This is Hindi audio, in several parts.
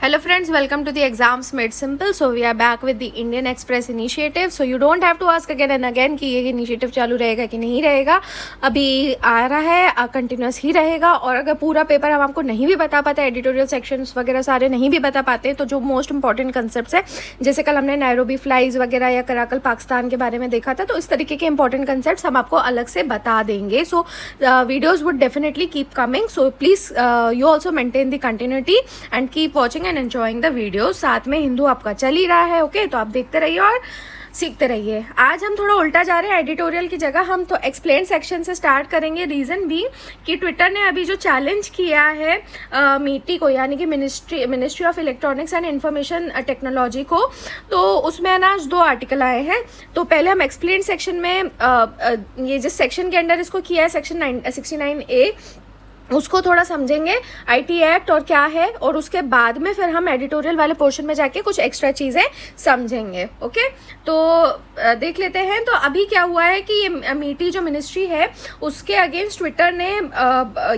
Hello friends, welcome to the Exams Made Simple. So we are back with the Indian Express initiative. So you don't have to ask again and again कि ये initiative चालू रहेगा कि नहीं रहेगा. अभी आ रहा है, कंटिन्यूस ही रहेगा. और अगर पूरा पेपर हम आपको नहीं भी बता पाते, एडिटोरियल सेक्शंस वगैरह सारे नहीं भी बता पाते, तो जो मोस्ट इंपॉर्टेंट कंसेप्ट है, जैसे कल हमने नैरोबी फ्लाइज वगैरह या कराकल पाकिस्तान के बारे में देखा था, तो इस तरीके के इंपॉर्टेंट कंसेप्ट हम आपको अलग से बता देंगे. So videos would definitely keep coming. So please you also maintain the continuity and keep watching and enjoying the video. साथ में हिंदू आपका चल ही रहा है. ओके, तो आप देखते रहिए और सीखते रहिए. आज हम थोड़ा उल्टा जा रहे हैं, एडिटोरियल की जगह हम तो एक्सप्लेन सेक्शन से स्टार्ट करेंगे. रीज़न भी कि ट्विटर ने अभी जो चैलेंज किया है मीटी को, यानी कि ministry of electronics and information technology को, तो उसमें ना आज 2 आर्टिकल आए हैं. तो पहले हम एक्सप्लेन सेक्शन में ये जिस सेक्शन के अंडर इसको किया है, सेक्शन 69A, उसको थोड़ा समझेंगे, आईटी एक्ट और क्या है, और उसके बाद में फिर हम एडिटोरियल वाले पोर्शन में जाके कुछ एक्स्ट्रा चीज़ें समझेंगे. ओके, तो देख लेते हैं. तो अभी क्या हुआ है कि ये मीटी जो मिनिस्ट्री है उसके अगेंस्ट ट्विटर ने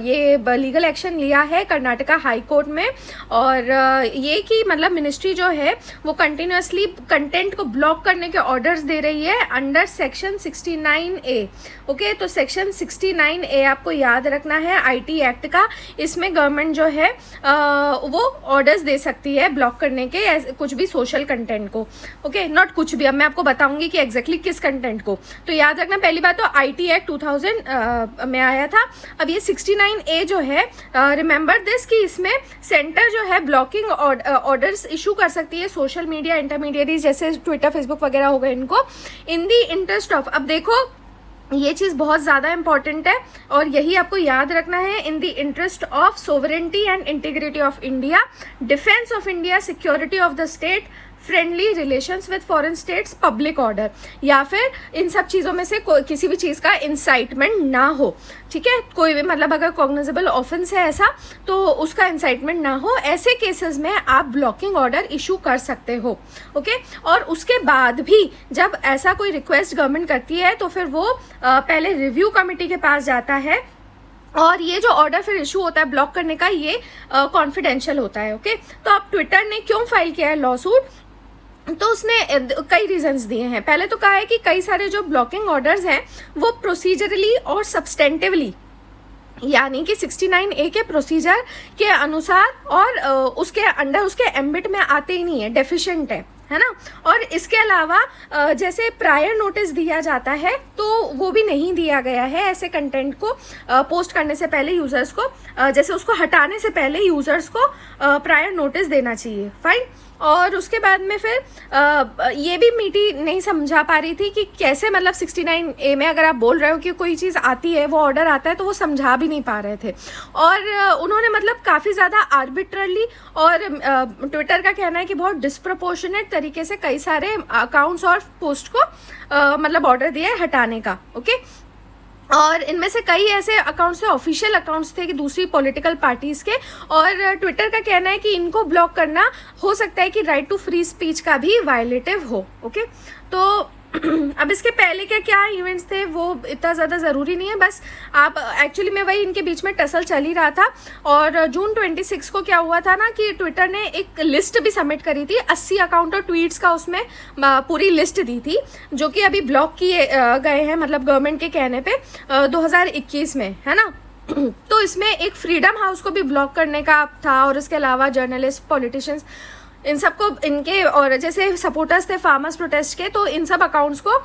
ये लीगल एक्शन लिया है कर्नाटका हाई कोर्ट में. और ये कि मतलब मिनिस्ट्री जो है वो कंटिन्यूसली कंटेंट को ब्लॉक करने के ऑर्डर्स दे रही है अंडर सेक्शन 69A. ओके, तो सेक्शन 69A आपको याद रखना है आईटी एक्ट का. इसमें गवर्नमेंट जो है वो ऑर्डर्स दे सकती है ब्लॉक करने के कुछ भी सोशल कंटेंट को. ओके, नॉट कुछ भी, अब मैं आपको बताऊंगी कि एग्जैक्टली किस कंटेंट को. तो याद रखना, पहली बात तो आईटी एक्ट 2000 में आया था. अब ये 69A जो है, रिमेंबर दिस कि इसमें सेंटर जो है ब्लॉकिंग ऑर्डर्स इशू कर सकती है सोशल मीडिया इंटरमीडिएटरीज जैसे ट्विटर, फेसबुक वगैरह हो गए इनको, इन दी इंटरेस्ट ऑफ. अब देखो, ये चीज़ बहुत ज़्यादा इंपॉर्टेंट है और यही आपको याद रखना है. In the interest of sovereignty and integrity of India, defence of India, security of the state, friendly relations with foreign states, public order, या फिर इन सब चीज़ों में से किसी भी चीज़ का इंसाइटमेंट ना हो. ठीक है, कोई भी मतलब अगर कॉग्निजेबल ऑफेंस है ऐसा, तो उसका इंसाइटमेंट ना हो. ऐसे केसेस में आप ब्लॉकिंग ऑर्डर इशू कर सकते हो. ओके, और उसके बाद भी जब ऐसा कोई रिक्वेस्ट गवर्नमेंट करती है तो फिर वो पहले रिव्यू कमेटी के पास जाता है, और ये जो ऑर्डर फिर इशू होता है ब्लॉक करने का, ये कॉन्फिडेंशियल होता है. ओके, तो अब ट्विटर ने क्यों फाइल किया है लॉ सूट, तो उसने कई रीजंस दिए हैं. पहले तो कहा है कि कई सारे जो ब्लॉकिंग ऑर्डर्स हैं वो प्रोसीजरली और सब्सटेंटिवली, यानी कि 69A के प्रोसीजर के अनुसार और उसके अंडर, उसके एम्बिट में आते ही नहीं है, डेफिशिएंट है ना. और इसके अलावा जैसे प्रायर नोटिस दिया जाता है तो वो भी नहीं दिया गया है ऐसे कंटेंट को पोस्ट करने से पहले यूजर्स को, जैसे उसको हटाने से पहले यूजर्स को प्रायर नोटिस देना चाहिए. फाइन. और उसके बाद में फिर ये भी मीटी नहीं समझा पा रही थी कि कैसे, मतलब 69A में अगर आप बोल रहे हो कि कोई चीज़ आती है, वो ऑर्डर आता है, तो वो समझा भी नहीं पा रहे थे. और उन्होंने मतलब काफ़ी ज़्यादा आर्बिट्ररली, और ट्विटर का कहना है कि बहुत डिस्प्रपोर्शनेट तरीके से कई सारे अकाउंट्स और पोस्ट को मतलब ऑर्डर दिया है हटाने का. ओके, और इनमें से कई ऐसे अकाउंट्स थे, ऑफिशियल अकाउंट्स थे कि दूसरी पॉलिटिकल पार्टीज़ के, और ट्विटर का कहना है कि इनको ब्लॉक करना हो सकता है कि राइट टू फ्री स्पीच का भी वायलेटिव हो. ओके, तो अब इसके पहले क्या क्या इवेंट्स थे वो इतना ज़्यादा ज़रूरी नहीं है, बस आप एक्चुअली में वही इनके बीच में टसल चल ही रहा था. और जून 26 को क्या हुआ था ना कि ट्विटर ने एक लिस्ट भी सबमिट करी थी, 80 अकाउंट और ट्वीट्स का उसमें पूरी लिस्ट दी थी, जो कि अभी ब्लॉक किए गए हैं, मतलब गवर्नमेंट के कहने पे 2021 में, है ना. तो इसमें एक फ्रीडम हाउस को भी ब्लॉक करने का था, और इसके अलावा जर्नलिस्ट, पॉलिटिशियंस, इन सबको, इनके और जैसे सपोर्टर्स थे फार्मर्स प्रोटेस्ट के, तो इन सब अकाउंट्स को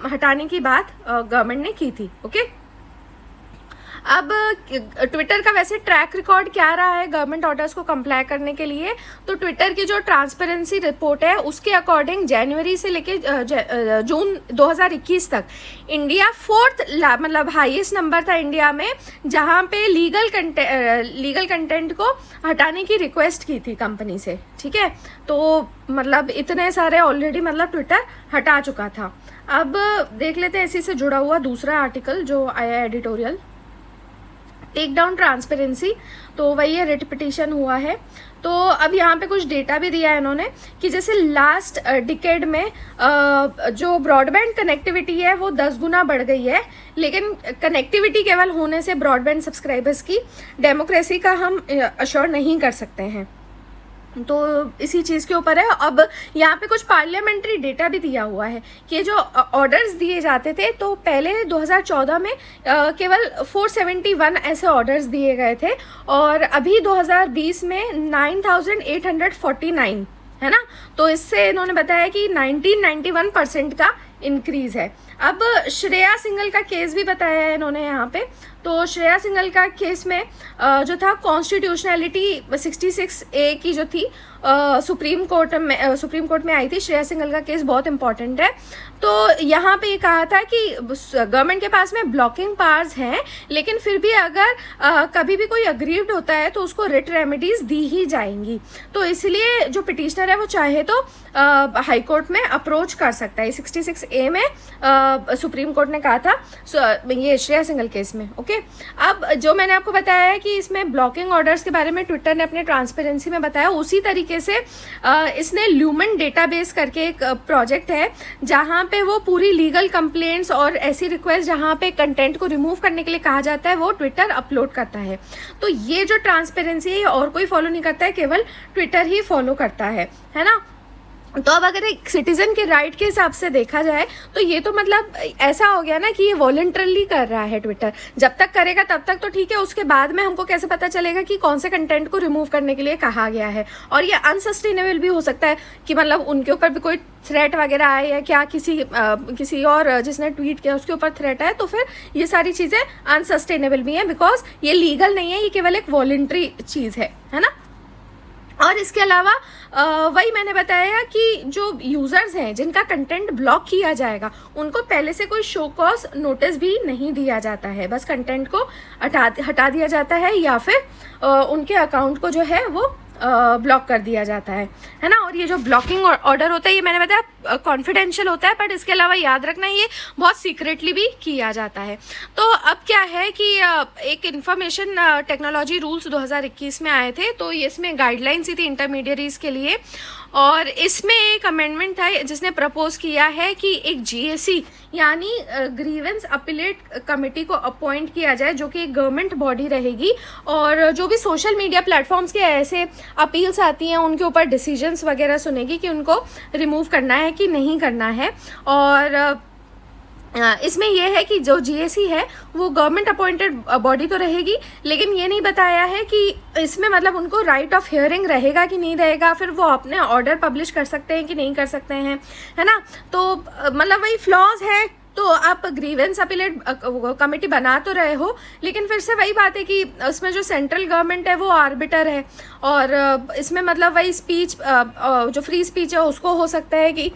हटाने की बात गवर्नमेंट ने की थी. ओके, अब ट्विटर का वैसे ट्रैक रिकॉर्ड क्या रहा है गवर्नमेंट ऑर्डर्स को कंप्लाई करने के लिए, तो ट्विटर की जो ट्रांसपेरेंसी रिपोर्ट है उसके अकॉर्डिंग जनवरी से लेके जून 2021 तक इंडिया 4th मतलब हाईएस्ट नंबर था इंडिया में जहां पे लीगल कंटेंट को हटाने की रिक्वेस्ट की थी कंपनी से. ठीक है, तो मतलब इतने सारे ऑलरेडी मतलब ट्विटर हटा चुका था. अब देख लेते हैं इसी से जुड़ा हुआ दूसरा आर्टिकल जो आया एडिटोरियल, टेक डाउन ट्रांसपेरेंसी. तो वही है, रिट पिटीशन हुआ है. तो अब यहाँ पे कुछ डेटा भी दिया है इन्होंने कि जैसे लास्ट डिकेड में जो ब्रॉडबैंड कनेक्टिविटी है वो 10 गुना बढ़ गई है, लेकिन कनेक्टिविटी केवल होने से ब्रॉडबैंड सब्सक्राइबर्स की डेमोक्रेसी का हम अश्योर नहीं कर सकते हैं. तो इसी चीज़ के ऊपर है। अब यहाँ पे कुछ पार्लियामेंट्री डेटा भी दिया हुआ है कि जो ऑर्डर्स दिए जाते थे तो पहले 2014 में केवल 471 ऐसे ऑर्डर्स दिए गए थे और अभी 2020 में 9849 है ना। तो इससे इन्होंने बताया कि 1991% का इंक्रीज़ है। अब श्रेया सिंघल का केस भी बताया है इन्होंने यहाँ पे। तो श्रेया सिंघल का केस में जो था कॉन्स्टिट्यूशनैलिटी 66A की जो थी सुप्रीम कोर्ट में आई थी। श्रेया सिंघल का केस बहुत इंपॉर्टेंट है। तो यहाँ पे ये कहा था कि गवर्नमेंट के पास में ब्लॉकिंग पावर्स हैं, लेकिन फिर भी अगर कभी भी कोई अग्रीव्ड होता है तो उसको रिट रेमेडीज़ दी ही जाएंगी। तो इसलिए जो पिटिशनर है वो चाहे तो हाई कोर्ट में अप्रोच कर सकता है। 66A में सुप्रीम कोर्ट ने कहा था ये श्रेया सिंघल केस में। ओके, अब जो मैंने आपको बताया है कि इसमें ब्लॉकिंग ऑर्डर्स के बारे में ट्विटर ने अपने ट्रांसपेरेंसी में बताया, उसी तरीके से इसने ल्यूमन डेटाबेस करके एक प्रोजेक्ट है जहाँ पे वो पूरी लीगल कंप्लेंट्स और ऐसी रिक्वेस्ट जहाँ पे कंटेंट को रिमूव करने के लिए कहा जाता है वो ट्विटर अपलोड करता है। तो ये जो ट्रांसपेरेंसी है और कोई फॉलो नहीं करता है, केवल ट्विटर ही फॉलो करता है ना। तो अब अगर एक सिटीजन के राइट के हिसाब से देखा जाए तो ये तो मतलब ऐसा हो गया ना कि ये वॉलंटरली कर रहा है ट्विटर। जब तक करेगा तब तक तो ठीक है, उसके बाद में हमको कैसे पता चलेगा कि कौन से कंटेंट को रिमूव करने के लिए कहा गया है। और ये अनसस्टेनेबल भी हो सकता है कि मतलब उनके ऊपर भी कोई थ्रेट वगैरह आए या क्या, किसी और जिसने ट्वीट किया उसके ऊपर थ्रेट आए, तो फिर ये सारी चीज़ें अनसस्टेनेबल भी हैं बिकॉज ये लीगल नहीं है, ये केवल एक वॉलंटरी चीज़ है ना। और इसके अलावा वही मैंने बताया कि जो यूज़र्स हैं जिनका कंटेंट ब्लॉक किया जाएगा उनको पहले से कोई शो कॉज नोटिस भी नहीं दिया जाता है, बस कंटेंट को हटा दिया जाता है या फिर उनके अकाउंट को जो है वो ब्लॉक कर दिया जाता है ना। और ये जो ब्लॉकिंग ऑर्डर होता है ये मैंने बताया कॉन्फिडेंशियल होता है, बट इसके अलावा याद रखना ये बहुत सीक्रेटली भी किया जाता है। तो अब क्या है कि एक इंफॉर्मेशन टेक्नोलॉजी रूल्स 2021 में आए थे, तो इसमें गाइडलाइंस ही थी इंटरमीडियरीज के लिए। और इसमें एक अमेंडमेंट था जिसने प्रपोज किया है कि एक GAC यानी ग्रीवेंस अपीलेट कमेटी को अपॉइंट किया जाए, जो कि एक गवर्नमेंट बॉडी रहेगी और जो भी सोशल मीडिया प्लेटफॉर्म्स के ऐसे अपील्स आती हैं उनके ऊपर डिसीजंस वगैरह सुनेगी कि उनको रिमूव करना है कि नहीं करना है। और इसमें यह है कि जो GAC है वो गवर्नमेंट अपॉइंटेड बॉडी तो रहेगी, लेकिन ये नहीं बताया है कि इसमें मतलब उनको राइट ऑफ हियरिंग रहेगा कि नहीं रहेगा, फिर वो अपने ऑर्डर पब्लिश कर सकते हैं कि नहीं कर सकते हैं, है ना। तो मतलब वही फ्लॉज है। तो आप ग्रीवेंस अपीलेट कमेटी बना तो रहे हो, लेकिन फिर से वही बात है कि उसमें जो सेंट्रल गवर्नमेंट है वो आर्बिटर है और इसमें मतलब वही स्पीच जो फ्री स्पीच है उसको हो सकता है कि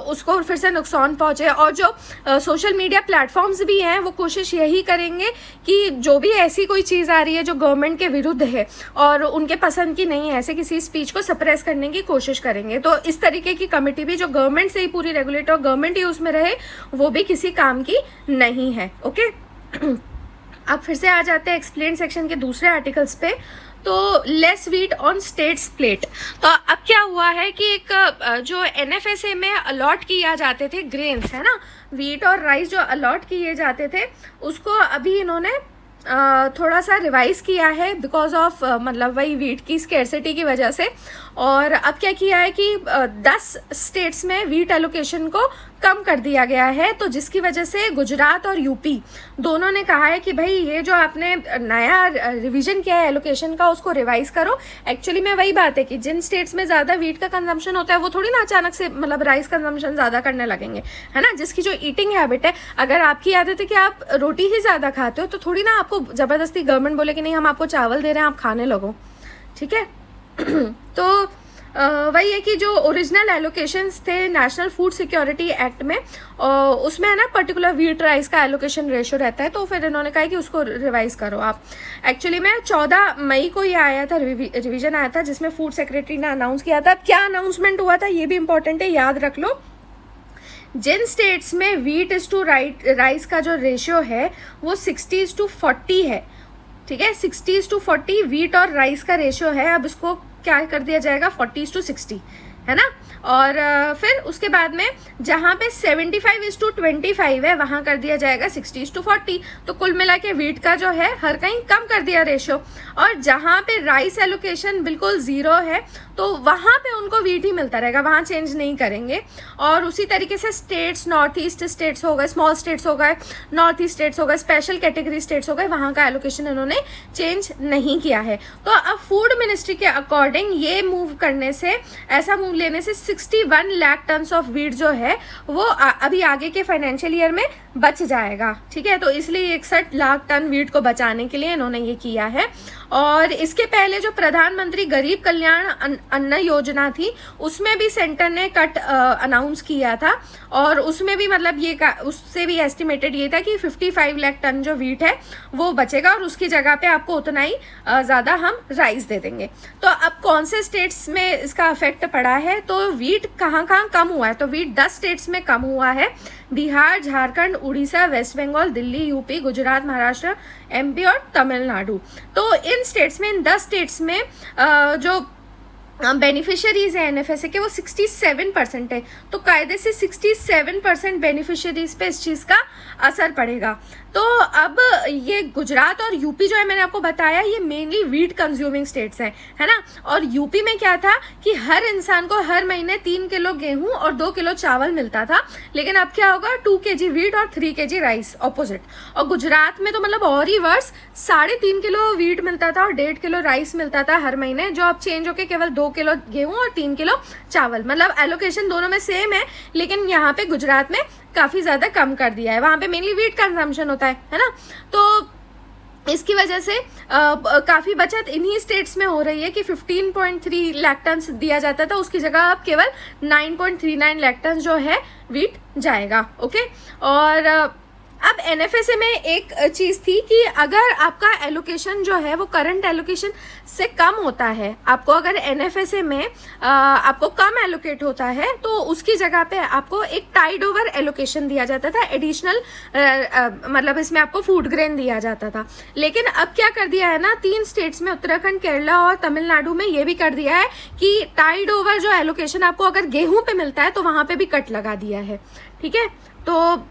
उसको फिर से नुकसान पहुंचे। और जो सोशल मीडिया प्लेटफॉर्म्स भी हैं वो कोशिश यही करेंगे कि जो भी ऐसी कोई चीज़ आ रही है जो गवर्नमेंट के विरुद्ध है और उनके पसंद की नहीं है, ऐसे किसी स्पीच को सप्रेस करने की कोशिश करेंगे। तो इस तरीके की कमेटी भी जो गवर्नमेंट से ही पूरी रेगुलेट और गवर्नमेंट ही उसमें रहे, वो भी किसी काम की नहीं है। ओके, अब फिर से आ जाते हैं एक्सप्लेन सेक्शन के दूसरे आर्टिकल्स पे। तो less wheat on states plate. तो अब क्या हुआ है कि एक जो NFSA में अलॉट किया जाते थे ग्रेन्स, है ना, वीट और राइस जो अलॉट किए जाते थे उसको अभी इन्होंने थोड़ा सा रिवाइज किया है बिकॉज ऑफ मतलब वही वीट की स्केर्सिटी की वजह से। और अब क्या किया है कि 10 स्टेट्स में वीट एलोकेशन को कम कर दिया गया है, तो जिसकी वजह से गुजरात और यूपी दोनों ने कहा है कि भाई ये जो आपने नया रिवीजन किया है एलोकेशन का उसको रिवाइज करो। एक्चुअली में वही बात है कि जिन स्टेट्स में ज़्यादा वीट का कंजम्पशन होता है वो थोड़ी ना अचानक से मतलब राइस कंजम्पशन ज़्यादा करने लगेंगे, है ना। जिसकी जो ईटिंग हैबिट है, अगर आपकी आदत है कि आप रोटी ही ज़्यादा खाते हो तो थोड़ी ना आपको ज़बरदस्ती गवर्नमेंट बोले कि नहीं हम आपको चावल दे रहे हैं आप खाने लगो, ठीक है। तो वही है कि जो ओरिजिनल एलोकेशंस थे नेशनल फूड सिक्योरिटी एक्ट में उसमें है ना पर्टिकुलर वीट राइस का एलोकेशन रेशियो रहता है, तो फिर इन्होंने कहा कि उसको रिवाइज करो आप। एक्चुअली में 14 मई को ये आया था, रिवीजन आया था जिसमें फूड सेक्रेटरी ने अनाउंस किया था। क्या अनाउंसमेंट हुआ था ये भी इंपॉर्टेंट है, याद रख लो। जिन स्टेट्स में वीट इज टू राइस का जो रेशियो है वो 60:40 है, ठीक है, 60:40 वीट और राइस का रेशियो है। अब इसको क्या कर दिया जाएगा 40:60, है ना। और फिर उसके बाद में जहाँ पे 75:25 है वहाँ कर दिया जाएगा 60:40। तो कुल मिला के वीट का जो है हर कहीं कम कर दिया रेशो। और जहाँ पे राइस एलोकेशन बिल्कुल ज़ीरो है तो वहाँ पे उनको वीट ही मिलता रहेगा, वहाँ चेंज नहीं करेंगे। और उसी तरीके से स्टेट्स, नॉर्थ ईस्ट स्टेट्स हो गए, स्मॉल स्टेट्स हो गए, नॉर्थ ईस्ट स्टेट्स हो गए, स्पेशल कैटेगरी स्टेट्स हो गए, वहाँ का एलोकेशन इन्होंने चेंज नहीं किया है। तो अब फूड मिनिस्ट्री के अकॉर्डिंग ये मूव करने से, ऐसा मूव लेने से 61 लाख टन्स ऑफ वीट जो है वो अभी आगे के फाइनेंशियल ईयर में बच जाएगा। ठीक है, तो इसलिए 61 लाख टन वीट को बचाने के लिए इन्होंने ये किया है। और इसके पहले जो प्रधानमंत्री गरीब कल्याण अन्न योजना थी उसमें भी सेंटर ने कट अनाउंस किया था और उसमें भी मतलब ये उससे भी एस्टिमेटेड ये था कि 55 लाख टन जो वीट है वो बचेगा और उसकी जगह पे आपको उतना ही ज़्यादा हम राइस दे देंगे। तो अब कौन से स्टेट्स में इसका अफेक्ट पड़ा है, तो वीट कहाँ कहाँ कम हुआ है, तो वीट 10 स्टेट्स में कम हुआ है, Bihar, Jharkhand, Orissa, west Bengal, Delhi, UP, Gujarat, Maharashtra, MP और तमिलनाडु। तो इन स्टेट्स में, इन 10 स्टेट्स में जो बेनिफिशियरीज है एनएफएसए के वो 67% है। तो कायदे से 67% बेनिफिशियरीज पे इस चीज़ का असर पड़ेगा। तो अब ये गुजरात और यूपी जो है मैंने आपको बताया ये मेनली वीट कंज्यूमिंग स्टेट्स हैं, है ना। और यूपी में क्या था कि हर इंसान को हर महीने 3 किलो गेहूं और 2 किलो चावल मिलता था, लेकिन अब क्या होगा 2 kg वीट और 3 kg राइस, ऑपोजिट। और गुजरात में तो मतलब और ही वर्स, 3.5 किलो वीट मिलता था और 1.5 किलो राइस मिलता था हर महीने, जो अब चेंज होके केवल 2 किलो गेहूं और 3 किलो चावल। मतलब एलोकेशन दोनों में सेम है, लेकिन यहाँ पे गुजरात में काफ़ी ज़्यादा कम कर दिया है, वहाँ पे मेनली वीट कंजम्पशन होता है ना। तो इसकी वजह से काफ़ी बचत इन्हीं स्टेट्स में हो रही है कि 15.3 लाख टन दिया जाता था, उसकी जगह अब केवल 9.39 लाख टन जो है वीट जाएगा। ओके, और अब एनएफएसए में एक चीज़ थी कि अगर आपका एलोकेशन जो है वो करंट एलोकेशन से कम होता है, आपको अगर एनएफएसए में आपको कम एलोकेट होता है तो उसकी जगह पे आपको एक टाइड ओवर एलोकेशन दिया जाता था, एडिशनल मतलब इसमें आपको फूड ग्रेन दिया जाता था। लेकिन अब क्या कर दिया है ना, 3 स्टेट्स में, उत्तराखंड, केरला और तमिलनाडु में ये भी कर दिया है कि टाइड ओवर जो एलोकेशन आपको अगर गेहूं पे मिलता है तो वहाँ पे भी कट लगा दिया है। ठीक है, तो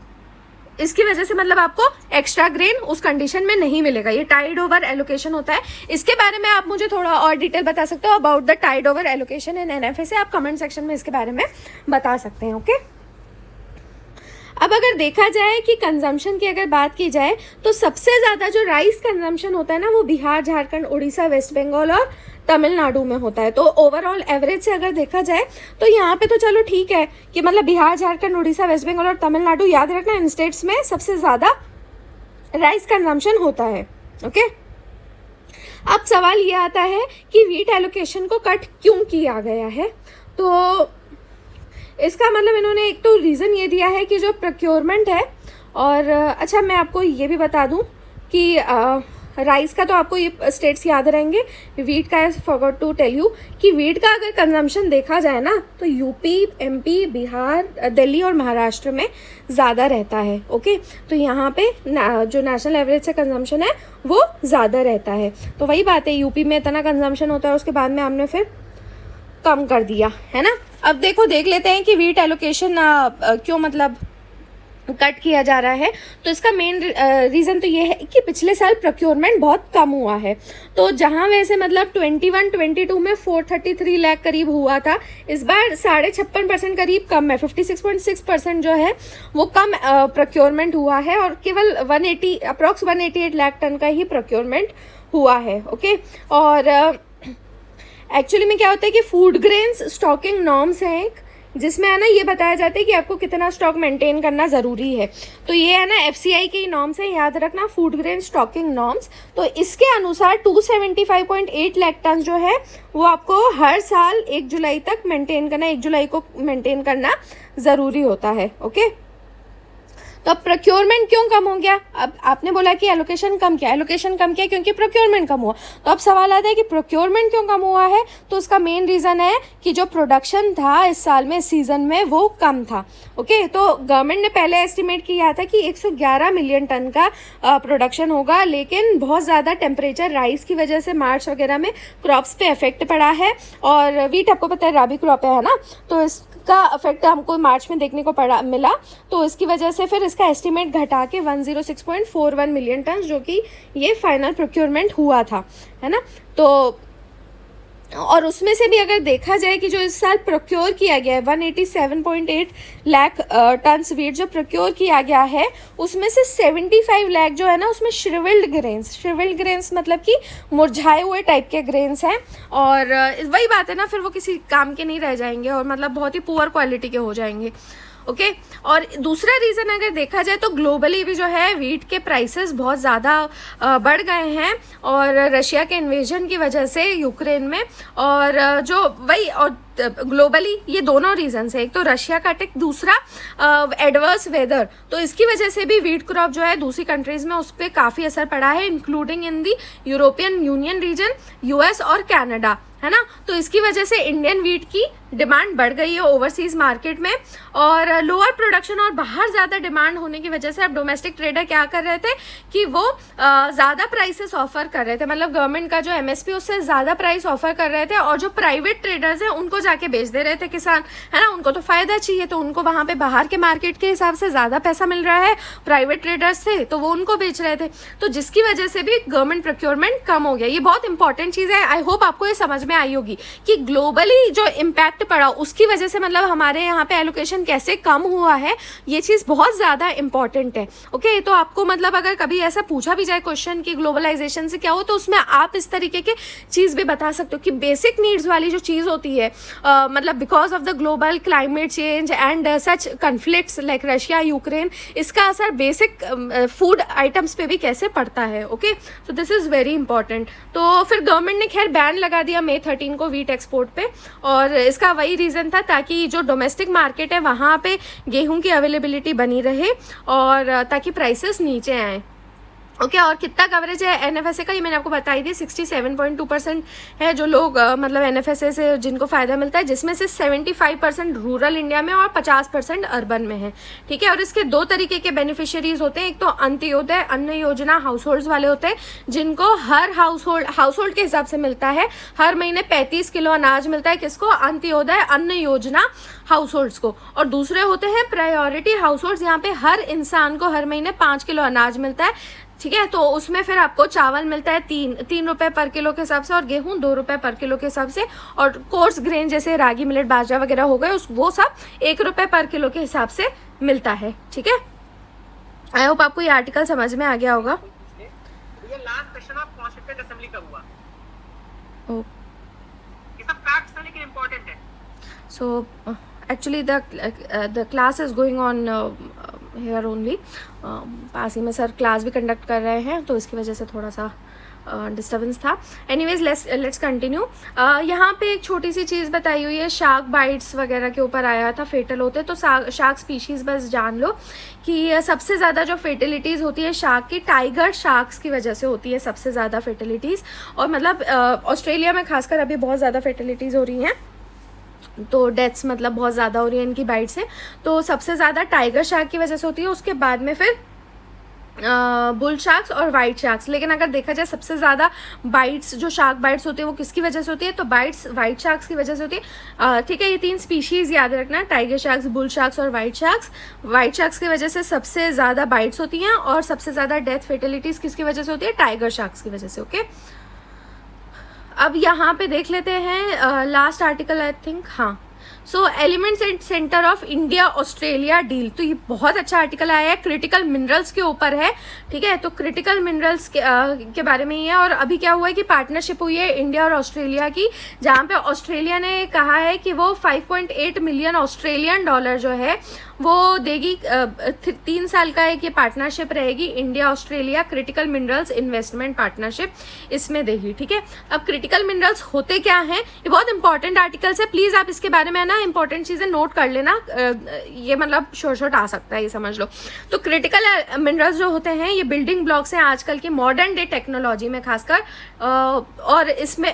इसकी वजह से मतलब आपको एक्स्ट्रा ग्रेन उस कंडीशन में नहीं मिलेगा, ये टाइड ओवर एलोकेशन होता है। इसके बारे में आप मुझे थोड़ा और डिटेल बता सकते हो about the tide over allocation in NFSA, आप कमेंट सेक्शन में इसके बारे में बता सकते हैं। ओके, अब अगर देखा जाए कि कंजम्पशन की अगर बात की जाए तो सबसे ज़्यादा जो राइस कंजम्पशन होता है ना वो बिहार, झारखंड, उड़ीसा, वेस्ट बंगाल और तमिलनाडु में होता है। तो ओवरऑल एवरेज से अगर देखा जाए तो यहाँ पे तो चलो ठीक है कि मतलब बिहार, झारखंड, उड़ीसा, वेस्ट बंगाल और तमिलनाडु, याद रखना इन स्टेट्स में सबसे ज़्यादा राइस कंजम्पशन होता है। ओके, अब सवाल ये आता है कि वीट एलोकेशन को कट क्यों किया गया है। तो इसका मतलब इन्होंने एक तो रीज़न ये दिया है कि जो प्रोक्योरमेंट है, और अच्छा मैं आपको ये भी बता दूं कि राइस का तो आपको ये स्टेट्स याद रहेंगे, वीट का I forgot to tell you कि वीट का अगर कंजम्पशन देखा जाए ना तो यूपी, एमपी, बिहार, दिल्ली और महाराष्ट्र में ज़्यादा रहता है। ओके, तो यहाँ पे जो नेशनल एवरेज से कंजम्पशन है वो ज़्यादा रहता है। तो वही बात है, यूपी में इतना कंजम्पशन होता है, उसके बाद में हमने फिर कम कर दिया, है ना। अब देख लेते हैं कि वीट एलोकेशन क्यों मतलब कट किया जा रहा है। तो इसका मेन रीज़न तो ये है कि पिछले साल प्रोक्योरमेंट बहुत कम हुआ है। तो जहां वैसे मतलब 21-22 में 433 लाख करीब हुआ था, इस बार 56.5% करीब कम है, 56.6% जो है वो कम प्रोक्योरमेंट हुआ है और केवल 188 लाख टन का ही प्रोक्योरमेंट हुआ है। ओके, और एक्चुअली में क्या होता है कि फूड ग्रेन्स स्टॉकिंग नॉर्म्स हैं एक, जिसमें है ना ये बताया जाता है कि आपको कितना स्टॉक मेंटेन करना ज़रूरी है। तो ये है ना एफसीआई के नॉर्म्स हैं, याद रखना, फूड ग्रेन स्टॉकिंग नॉर्म्स। तो इसके अनुसार 275.8 लाख टन जो है वो आपको हर साल 1 जुलाई तक मेंटेन करना, 1 जुलाई को मेंटेन करना ज़रूरी होता है। ओके, तो अब प्रोक्योरमेंट क्यों कम हो गया? अब आपने बोला कि एलोकेशन कम किया, एलोकेशन कम किया क्योंकि प्रोक्योरमेंट कम हुआ। तो अब सवाल आता है कि प्रोक्योरमेंट क्यों कम हुआ है? तो उसका मेन रीज़न है कि जो प्रोडक्शन था इस साल में, सीजन में, वो कम था। ओके, तो गवर्नमेंट ने पहले एस्टिमेट किया था कि 111 मिलियन टन का प्रोडक्शन होगा, लेकिन बहुत ज़्यादा टेम्परेचर राइज की वजह से मार्च वगैरह में क्रॉप्स पे इफेक्ट पड़ा है। और वीट आपको पता है राबी क्रॉप है ना, तो इसका इफेक्ट हमको मार्च में देखने को मिला। तो इसकी वजह से फिर इसका एस्टिमेट घटा के 106.41 मिलियन टन, जो कि ये फाइनल प्रोक्योरमेंट हुआ था, है ना। तो और उसमें से भी अगर देखा जाए कि जो इस साल प्रोक्योर किया गया है 187.8 लाख टन्स वीट जो प्रोक्योर किया गया है, उसमें से 75 लाख जो है ना, उसमें श्रिवेल्ड ग्रेन्स मतलब कि मुरझाए हुए टाइप के ग्रेन्स हैं। और वही बात है ना, फिर वो किसी काम के नहीं रह जाएंगे और मतलब बहुत ही पुअर क्वालिटी के हो जाएंगे। ओके, और दूसरा रीज़न अगर देखा जाए तो ग्लोबली भी जो है वीट के प्राइसेस बहुत ज़्यादा बढ़ गए हैं, और रशिया के इन्वेजन की वजह से यूक्रेन में, और जो वही, और ग्लोबली ये दोनों रीजन है, एक तो रशिया का अटैक, दूसरा एडवर्स वेदर। तो इसकी वजह से भी वीट क्रॉप जो है दूसरी कंट्रीज में उस पर काफ़ी असर पड़ा है, including in the European Union region, US और कनाडा, है ना। तो इसकी वजह से इंडियन वीट की डिमांड बढ़ गई है ओवरसीज मार्केट में, और लोअर प्रोडक्शन और बाहर ज़्यादा डिमांड होने की वजह से अब डोमेस्टिक ट्रेडर क्या कर रहे थे कि वो ज़्यादा प्राइसेस ऑफर कर रहे थे, मतलब गवर्नमेंट का जो एमएसपी उससे ज़्यादा प्राइस ऑफर कर रहे थे, और जो प्राइवेट ट्रेडर्स हैं उनको जाके बेच दे रहे थे किसान, है ना। उनको तो फ़ायदा चाहिए, तो उनको वहाँ पे बाहर के मार्केट के हिसाब से ज़्यादा पैसा मिल रहा है, प्राइवेट ट्रेडर्स थे तो वो उनको बेच रहे थे, तो जिसकी वजह से भी गवर्नमेंट प्रोक्योरमेंट कम हो गया। ये बहुत इंपॉर्टेंट चीज़ है, आई होप आपको ये समझ में आई होगी कि ग्लोबली जो इम्पैक्ट पड़ा उसकी वजह से मतलब हमारे यहाँ पे एलोकेशन कैसे कम हुआ है, ये चीज़ बहुत ज़्यादा इंपॉर्टेंट है। ओके, तो आपको मतलब अगर कभी ऐसा पूछा भी जाए क्वेश्चन कि ग्लोबलाइजेशन से क्या हो, तो उसमें आप इस तरीके के चीज़ भी बता सकते हो कि बेसिक नीड्स वाली जो चीज़ होती है, मतलब because of the global climate change and such conflicts like Russia Ukraine, इसका असर बेसिक फूड आइटम्स पे भी कैसे पड़ता है। Okay, so this is very important. तो फिर गवर्नमेंट ने खैर बैन लगा दिया May 13 को वीट एक्सपोर्ट पे, और इसका वही रीज़न था ताकि जो डोमेस्टिक मार्केट है वहाँ पे गेहूं की अवेलेबिलिटी बनी रहे और ताकि प्राइसेस नीचे आए। ओके, और कितना कवरेज है एनएफएसए का ये मैंने आपको बताई दी, 67.2% है जो लोग मतलब एनएफएसए से जिनको फ़ायदा मिलता है, जिसमें से 75% रूरल इंडिया में और 50% अर्बन में है। ठीक है, और इसके दो तरीके के बेनिफिशियरीज होते हैं, एक तो अंत्योदय अन्न योजना हाउस होल्ड्स वाले होते हैं जिनको हर हाउस होल्ड के हिसाब से मिलता है, हर महीने 35 किलो अनाज मिलता है, किसको? अंत्योदय अन्न योजना हाउस होल्ड्स को। और दूसरे होते हैं प्रायोरिटी हाउस होल्ड्स, यहाँ पे हर इंसान को हर महीने 5 किलो अनाज मिलता है। ठीक है, तो उसमें फिर आपको चावल मिलता है 3 रुपये पर किलो के हिसाब से, और गेहूं 2 रुपये पर किलो के हिसाब से, और कोर्स ग्रेन जैसे रागी मिलेट बाजरा वगैरह हो गए वो सब 1 रुपये पर किलो के हिसाब से मिलता है। ठीक है, आई होप आपको ये आर्टिकल समझ में आ गया होगा। ये last session of constituent assembly का हुआ, ये सब फैक्ट्स हैं लेकिन इंपॉर्टेंट है। So actually the class is going on here only, पास ही में सर क्लास भी कंडक्ट कर रहे हैं, तो इसकी वजह से थोड़ा सा डिस्टर्बेंस था। Anyways let's continue. यहाँ पे एक छोटी सी चीज़ बताई हुई है, शार्क बाइट्स वगैरह के ऊपर आया था, फेटल होते, तो शार्क स्पीशीज़ बस जान लो कि सबसे ज़्यादा जो फेटिलिटीज़ होती है शार्क की, टाइगर शार्क्स की वजह से होती है सबसे ज़्यादा फेटिलिटीज़, और मतलब ऑस्ट्रेलिया में खासकर अभी बहुत ज़्यादा फेटिलिटीज़ हो रही हैं, तो डेथ्स मतलब बहुत ज़्यादा हो रही है इनकी बाइट से, तो सबसे ज़्यादा टाइगर शार्क की वजह से होती है, उसके बाद में फिर बुल शार्क्स और वाइट शार्क्स। लेकिन अगर देखा जाए सबसे ज़्यादा बाइट्स जो शार्क बाइट्स होती है वो किसकी वजह से होती है, तो बाइट्स वाइट शार्क्स की वजह से होती है। ठीक है, ये 3 स्पीशीज़ याद रखना, टाइगर शार्क्स, बुल शार्क्स और वाइट शार्क्स। वाइट शार्क्स की वजह से सबसे ज़्यादा बाइट्स होती हैं, और सबसे ज़्यादा डेथ फेटिलिटीज़ किसकी वजह से होती है, टाइगर शार्क्स की वजह से। ओके, अब यहाँ पे देख लेते हैं लास्ट आर्टिकल आई थिंक, हाँ। सो element centre of India Australia deal, तो ये बहुत अच्छा आर्टिकल आया है, क्रिटिकल मिनरल्स के ऊपर है। ठीक है, तो क्रिटिकल मिनरल्स के बारे में ही है, और अभी क्या हुआ है कि पार्टनरशिप हुई है इंडिया और ऑस्ट्रेलिया की, जहाँ पे ऑस्ट्रेलिया ने कहा है कि वो 5.8 मिलियन ऑस्ट्रेलियन डॉलर जो है वो देगी 3 साल का एक ये पार्टनरशिप रहेगी, India Australia critical minerals investment partnership, इसमें देगी। ठीक है, अब क्रिटिकल मिनरल्स होते क्या हैं, ये बहुत इंपॉर्टेंट आर्टिकल्स है, प्लीज आप इसके बारे में ना इंपॉर्टेंट चीजें नोट कर लेना, ये मतलब शॉर्ट आ सकता है, ये समझ लो। तो क्रिटिकल मिनरल्स जो होते हैं ये बिल्डिंग ब्लॉक्स हैं आजकल की मॉडर्न डे टेक्नोलॉजी में खासकर, और इसमें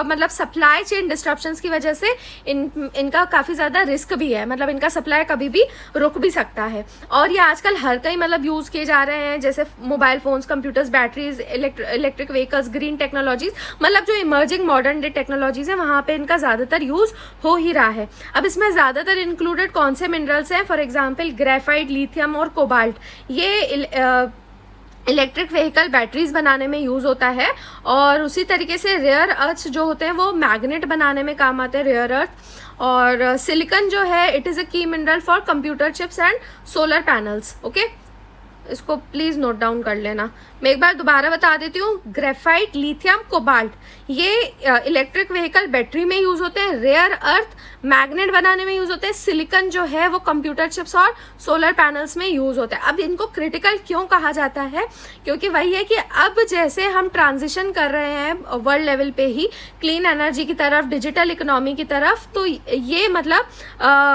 मतलब सप्लाई चेन डिस्ट्रप्शंस की वजह से इनका काफ़ी ज़्यादा रिस्क भी है, मतलब इनका सप्लाई कभी भी रुक भी सकता है। और ये आजकल हर कहीं मतलब यूज़ किए जा रहे हैं, जैसे mobile phones, computers, batteries, electric vehicles, green technologies, मतलब जो इमर्जिंग मॉडर्न डे टेक्नोलॉजीज है वहाँ पे इनका ज़्यादातर यूज़ हो ही रहा है। अब इसमें ज़्यादातर इंक्लूडेड कौन से मिनरल्स हैं, फॉर एग्जाम्पल ग्रेफाइट, लिथियम और कोबाल्ट। ये इलेक्ट्रिक व्हीकल बैटरीज बनाने में यूज होता है, और उसी तरीके से रेयर अर्थ्स जो होते हैं वो मैग्नेट बनाने में काम आते हैं, रेयर अर्थ। और सिलिकॉन जो है इट इज अ की mineral for computer chips and solar panels. Okay, इसको प्लीज नोट डाउन कर लेना। मैं एक बार दोबारा बता देती हूँ, ग्रेफाइट, लिथियम, कोबाल्ट ये इलेक्ट्रिक व्हीकल बैटरी में यूज होते हैं, रेयर अर्थ मैग्नेट बनाने में यूज होते हैं, सिलिकॉन जो है वो कंप्यूटर चिप्स और सोलर पैनल्स में यूज होता है। अब इनको क्रिटिकल क्यों कहा जाता है, क्योंकि वही है कि अब जैसे हम ट्रांजिशन कर रहे हैं वर्ल्ड लेवल पे ही क्लीन एनर्जी की तरफ, डिजिटल इकोनॉमी की तरफ, तो ये मतलब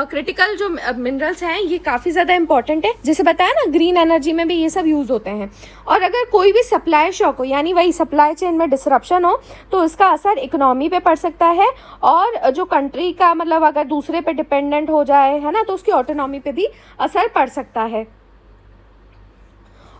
क्रिटिकल जो मिनरल्स हैं ये काफ़ी ज़्यादा इंपॉर्टेंट है। जैसे बताया ना, ग्रीन एनर्जी में भी ये सब यूज होते हैं। और अगर कोई भी सप्लाई शॉक हो, यानी वही सप्लाई चेन में डिसरप्शन हो, तो इसका असर इकोनॉमी पे पड़ सकता है, और जो कंट्री का मतलब अगर दूसरे पे डिपेंडेंट हो जाए, है ना, तो उसकी ऑटोनॉमी पे भी असर पड़ सकता है।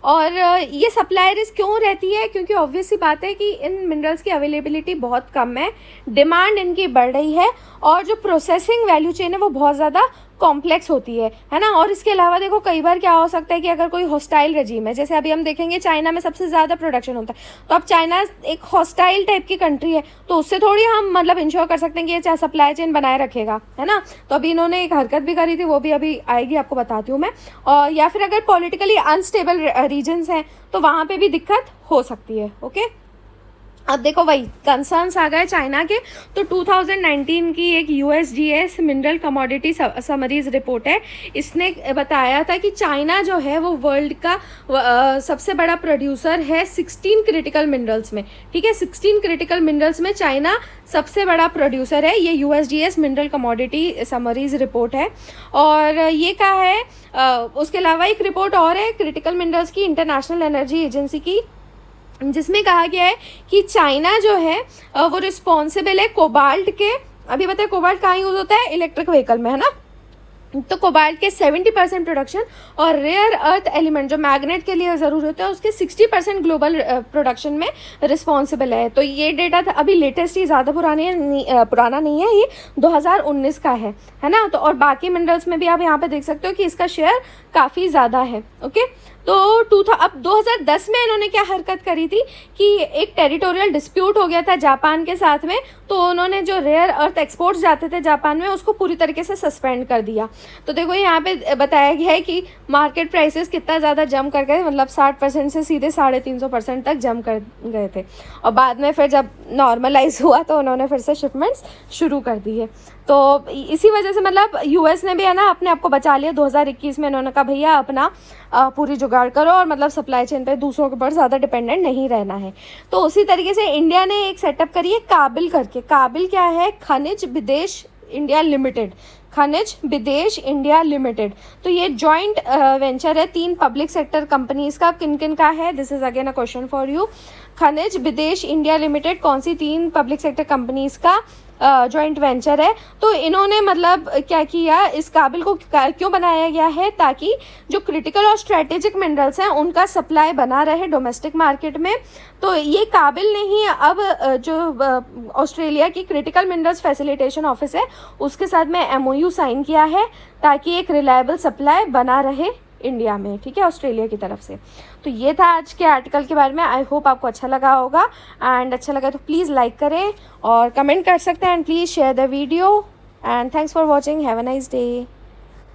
और ये सप्लाई रिस्क क्यों रहती है, क्योंकि ऑब्वियस सी बात है कि इन मिनरल्स की अवेलेबिलिटी बहुत कम है, डिमांड इनकी बढ़ रही है, और जो प्रोसेसिंग वैल्यू चेन है वो बहुत ज़्यादा कॉम्प्लेक्स होती है ना। और इसके अलावा देखो कई बार क्या हो सकता है कि अगर कोई हॉस्टाइल रजीम है, जैसे अभी हम देखेंगे चाइना में सबसे ज़्यादा प्रोडक्शन होता है, तो अब चाइना एक हॉस्टाइल टाइप की कंट्री है, तो उससे थोड़ी हम मतलब इंश्योर कर सकते हैं कि ये चाहे सप्लाई चेन बनाए रखेगा, है ना। तो अभी इन्होंने एक हरकत भी करी थी, वो भी अभी आएगी, आपको बताती हूँ मैं। और या फिर अगर पॉलिटिकली अनस्टेबल रीजन्स हैं तो वहाँ पर भी दिक्कत हो सकती है। ओके, अब देखो वही कंसर्न्स आ गए चाइना के, तो 2019 की एक USGS mineral commodity summaries report है, इसने बताया था कि चाइना जो है वो वर्ल्ड का सबसे बड़ा प्रोड्यूसर है 16 क्रिटिकल मिनरल्स में। ठीक है, 16 क्रिटिकल मिनरल्स में चाइना सबसे बड़ा प्रोड्यूसर है। ये USGS mineral commodity summaries report है, और ये क्या है, उसके अलावा एक रिपोर्ट और है क्रिटिकल मिनरल्स की इंटरनेशनल एनर्जी एजेंसी की, जिसमें कहा गया है कि चाइना जो है वो रिस्पॉन्सिबल है कोबाल्ट के, अभी बताए कोबाल्ट कहाँ यूज होता है, इलेक्ट्रिक व्हीकल में, है ना। तो कोबाल्ट के 70% प्रोडक्शन, और रेयर अर्थ एलिमेंट जो मैग्नेट के लिए ज़रूर होता है उसके 60% ग्लोबल प्रोडक्शन में रिस्पॉन्सिबल है। तो ये डेटा था, अभी लेटेस्ट ही, ज़्यादा पुराना नहीं है, ये 2019 का है ना। तो और बाकी मिनरल्स में भी आप यहाँ पे देख सकते हो कि इसका शेयर काफ़ी ज़्यादा है। ओके, तो अब 2010 में इन्होंने क्या हरकत करी थी कि एक टेरिटोरियल डिस्प्यूट हो गया था जापान के साथ में, तो उन्होंने जो रेयर अर्थ एक्सपोर्ट्स जाते थे जापान में उसको पूरी तरीके से सस्पेंड कर दिया। तो देखो यहाँ पे बताया गया है कि मार्केट प्राइसेस कितना ज़्यादा जंप कर गए, मतलब 60% से सीधे 350% तक जंप कर गए थे, और बाद में फिर जब नॉर्मलाइज हुआ तो उन्होंने फिर से शिपमेंट्स शुरू कर दी है। तो इसी वजह से मतलब US ने भी है ना अपने आप को बचा लिया। 2021 में उन्होंने कहा भैया अपना पूरी जुगाड़ करो, और मतलब सप्लाई चेन पे दूसरों के ऊपर ज़्यादा डिपेंडेंट नहीं रहना है। तो उसी तरीके से इंडिया ने एक सेटअप करी है काबिल करके। काबिल क्या है, खनिज विदेश इंडिया लिमिटेड, खनिज विदेश इंडिया लिमिटेड। तो ये जॉइंट वेंचर है 3 पब्लिक सेक्टर कंपनीज का। किन किन का है, this is again a question for you. खनिज विदेश इंडिया लिमिटेड कौन सी 3 पब्लिक सेक्टर कंपनीज का जॉइंट वेंचर है। तो इन्होंने मतलब क्या किया, इस काबिल को क्यों बनाया गया है, ताकि जो क्रिटिकल और स्ट्रेटेजिक मिनरल्स हैं उनका सप्लाई बना रहे डोमेस्टिक मार्केट में। तो ये काबिल ने ही अब जो ऑस्ट्रेलिया की क्रिटिकल मिनरल्स फैसिलिटेशन ऑफिस है उसके साथ में MOU साइन किया है, ताकि एक रिलायबल सप्लाई बना रहे इंडिया में, ठीक है, ऑस्ट्रेलिया की तरफ से। तो ये था आज के आर्टिकल के बारे में। आई होप आपको अच्छा लगा होगा, एंड अच्छा लगा तो प्लीज़ लाइक करें और कमेंट कर सकते हैं, and please share the video, and thanks for watching. Have a nice day.